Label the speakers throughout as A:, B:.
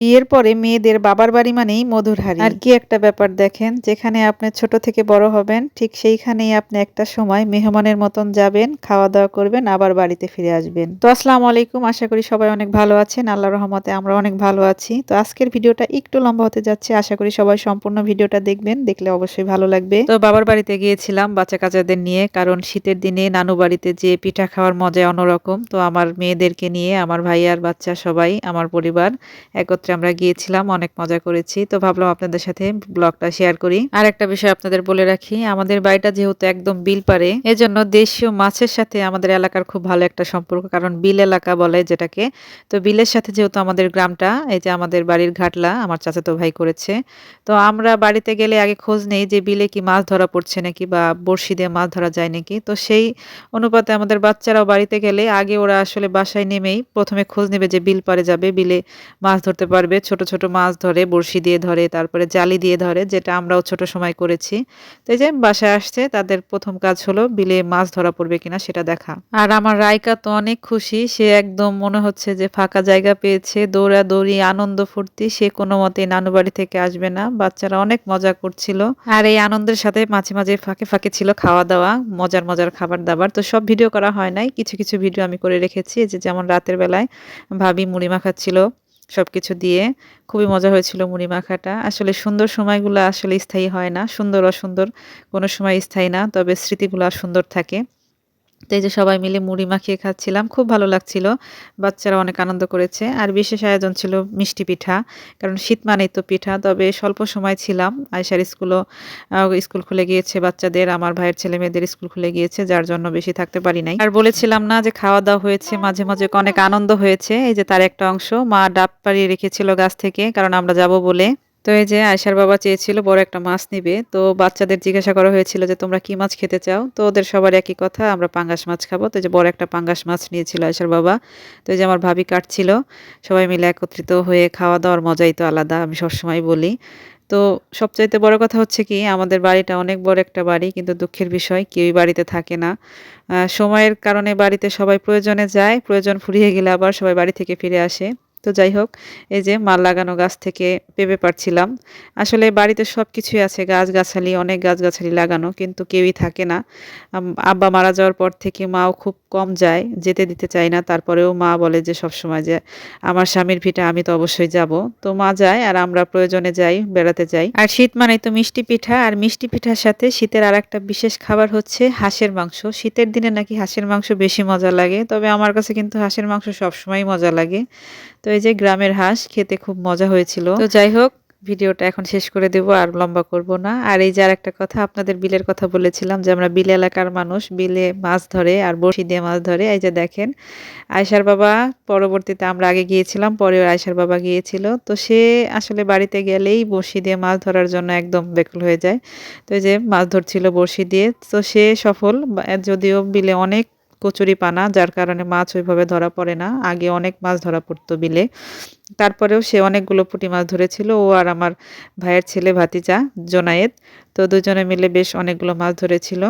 A: বিয়ের পরে মেয়েদের বাবার বাড়ি মানেই মধুর হাঁড়ি। আর কি একটা ব্যাপার দেখেন, যেখানে আপনি ছোট থেকে বড় হবেন ঠিক সেইখানেই আপনি একটা সময় মেহমানের মতন যাবেন, খাওয়া দাওয়া করবেন, আবার বাড়িতে ফিরে আসবেন। তো আসসালামু আলাইকুম, আশা করি সবাই অনেক ভালো আছেন। আল্লাহর রহমতে আমরা অনেক ভালো আছি। তো আজকের ভিডিওটা একটু লম্বা হতে যাচ্ছে, আশা করি সবাই সম্পূর্ণ ভিডিওটা দেখবেন, দেখলে অবশ্যই ভালো লাগবে। তো বাবার বাড়িতে গিয়েছিলাম বাচ্চা কাচ্চাদের নিয়ে, কারণ শীতের দিনে নানু বাড়িতে যে পিঠা খাওয়ার মজা অন্যরকম। তো আমার মেয়েদেরকে নিয়ে, আমার ভাই আর বাচ্চা সবাই, আমার পরিবার একত্রে আমরা গিয়েছিলাম, অনেক মজা করেছি। তো ভাবলাম আপনাদের সাথে ব্লগটা শেয়ার করি। আর একটা বিষয় আপনাদের বলে রাখি, আমাদের বাড়িটা যেহেতু একদম বিল পারে, এজন্য দেশীয় মাছের সাথে আমাদের এলাকার খুব ভালো একটা সম্পর্ক, কারণ বিল এলাকা বলে যেটাকে। তো বিলের সাথে যেহেতু আমাদের গ্রামটা, এই যে আমাদের বাড়ির ঘাটলা আমার চাচাতো ভাই করেছে। তো আমরা বাড়িতে গেলে আগে খোঁজ নেই যে বিলে কি মাছ ধরা পড়ছে নাকি, বা বড়শি দিয়ে মাছ ধরা যায় নাকি। তো সেই অনুপাতে আমাদের বাচ্চারাও বাড়িতে গেলে আগে ওরা আসলে বাসায় নেমেই প্রথমে খোঁজ নেবে যে বিল পারে যাবে, বিলে মাছ ধরতে পারবে। ছোট, ছোট মাছ ধরে, বড়শি দিয়ে ধরে, তারপরে জালি দিয়ে ধরে, যেটা আমরাও ছোট সময় করেছি। তো এই যে বাসায় আসছে, তাদের ১ম কাজ হলো বিলে মাছ ধরা পড়বে কিনা সেটা দেখা। আর আমার রাইকা তো অনেক খুশি। সে একদম মনে হচ্ছে যে ফাঁকা জায়গা পেয়েছে। দৌড়াদৌড়ি, আনন্দ ফুর্তি। সে কোনো মতেই নানু বাড়ি থেকে আসবে না। বাচ্চারা অনেক মজা করছিল। আর এই আনন্দের সাথে মাঝে, মাঝে ফাঁকে, ফাঁকে ছিল খাওয়া-দাওয়া, মজার, মজার খাবার-দাবার। তো সব ভিডিও করা হয় নাই। কিছু, কিছু ভিডিও আমি করে রেখেছি। এই যে যেমন রাতের বেলায় ভাবি মুড়ি মাখাচ্ছিল সবকিছু দিয়ে। খুবই মজা হয়েছিল মুড়ি মাখাটা। আসলে সুন্দর সময়গুলো আসলে স্থায়ী হয় না। সুন্দর অসুন্দর কোনো সময় স্থায়ী না। তবে স্মৃতিগুলো সুন্দর থাকে। তো এই যে সবাই মিলে মুড়ি মাখিয়ে খাচ্ছিলাম। খুব ভালো লাগছিল। বাচ্চারা অনেক আনন্দ করেছে। আর বিশেষ আয়োজন ছিল মিষ্টি পিঠা। কারণ শীত মানেই তো পিঠা। তবে স্বল্প সময় ছিলাম। আয়েশার স্কুল খুলে গিয়েছে বাচ্চাদের। আমার ভাইয়ের ছেলেমেয়েদের স্কুল খুলে গিয়েছে। যার জন্য বেশি থাকতে পারি নাই। আর বলেছিলাম না যে খাওয়া-দাওয়া হয়েছে, মাঝে, মাঝে অনেক আনন্দ হয়েছে। এই যে তার একটা অংশ মা ডাব পাড়িয়ে রেখেছিল গাছ থেকে, কারণ আমরা যাব বলে। তো এই যে আয়েশার বাবা চেয়েছিল বড় একটা মাছ নিবে। তো বাচ্চাদের জিজ্ঞাসা করা হয়েছিল যে তোমরা কি মাছ খেতে চাও? তো ওদের সবার একই কথা, আমরা পাঙ্গাস মাছ খাবো। তো এই যে বড় একটা পাঙ্গাস মাছ নিয়েছিল আয়েশার বাবা। তো এই যে আমার ভাবি কাটছিল। সবাই মিলে একত্রিত হয়ে খাওয়া-দাওয়ার মজাই তো আলাদা, আমি সবসময় বলি। তো সবচাইতে বড় কথা হচ্ছে কি, আমাদের বাড়িটা অনেক বড় একটা বাড়ি, কিন্তু দুঃখের বিষয় কেউই বাড়িতে থাকে না। সময়ের কারণে বাড়িতে সবাই প্রয়োজনে যায়, প্রয়োজন ফুরিয়ে গেলে আবার সবাই বাড়ি থেকে ফিরে আসে। তো যাই হোক, এই যে মাল লাগানো গাছ থেকে পেঁপে পাড়ছিলাম। আসলে বাড়িতে সবকিছুই আছে, গাছগাছালি, অনেক গাছগাছালি লাগানো, কিন্তু কেউই থাকে না। আব্বা মারা যাওয়ার পর থেকে মাও খুব কম যায়, যেতে দিতে চায় না। তারপরেও মা বলে যে সবসময় যে আমার স্বামীর ভিটা আমি তো অবশ্যই যাব। তো মা যায় আর আমরা প্রয়োজনে যাই, বেড়াতে যাই। আর শীত মানেই তো মিষ্টি পিঠা, আর মিষ্টি পিঠার সাথে শীতের আরেকটা বিশেষ খাবার হচ্ছে হাঁসের মাংস। শীতের দিনে নাকি হাঁসের মাংস বেশি মজা লাগে, তবে আমার কাছে কিন্তু হাঁসের মাংস সবসময়ই মজা লাগে। তো এই যে গ্রামের হাঁস খেতে খুব মজা হয়েছিল। তো যাই হোক, ভিডিওটা এখন শেষ করে দেব, আর লম্বা করব না। আর এই যে আরেকটা কথা, আপনাদের বিলের কথা বলেছিলাম যে আমরা বিল এলাকার মানুষ, বিলে মাছ ধরে আর বড়শি দিয়ে মাছ ধরে। এই যে দেখেন আয়েশার বাবা, পরবর্তীতে আমরা আগে গিয়েছিলাম, পরেও আয়েশার বাবা গিয়েছিল। তো সে আসলে বাড়িতে গেলেই বড়শি দিয়ে মাছ ধরার জন্য একদম ব্যাকুল হয়ে যায়। তো এই যে মাছ ধরছিল বড়শি দিয়ে। তো সে সফল, যদিও বিলে অনেক কচুরিপানা, যার কারণে মাছ ওইভাবে ধরা পড়ে না। আগে অনেক মাছ ধরা পড়তো বিলে। তারপরেও সে অনেকগুলো পুঁটি মাছ ধরেছিল, ও আর আমার ভাইয়ের ছেলে ভাতিজা জোনায়েদ। তো দুজনে মিলে বেশ অনেকগুলো মাছ ধরেছিল।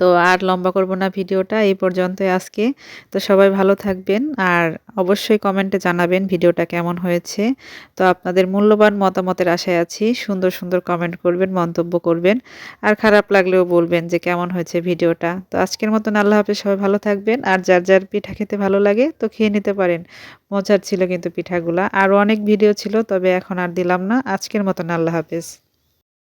A: তো আর লম্বা করব না, ভিডিওটা এই পর্যন্তই আজকে। তো সবাই ভালো থাকবেন, আর অবশ্যই কমেন্টে জানাবেন ভিডিওটা কেমন হয়েছে। তো আপনাদের মূল্যবান মতামতের আশায় আছি। সুন্দর, সুন্দর কমেন্ট করবেন, মন্তব্য করবেন। আর খারাপ লাগলেও বলবেন যে কেমন হয়েছে ভিডিওটা। তো আজকের মতন আল্লাহ হাফেজ, সবাই ভালো থাকবেন। আর যার, যার পিঠা খেতে ভালো লাগে তো খেয়ে নিতে পারেন। মজার ছিল কিন্তু পিঠাগুলা। আরও অনেক ভিডিও ছিল, তবে এখন আর দিলাম না। আজকের মতন আল্লাহ হাফেজ।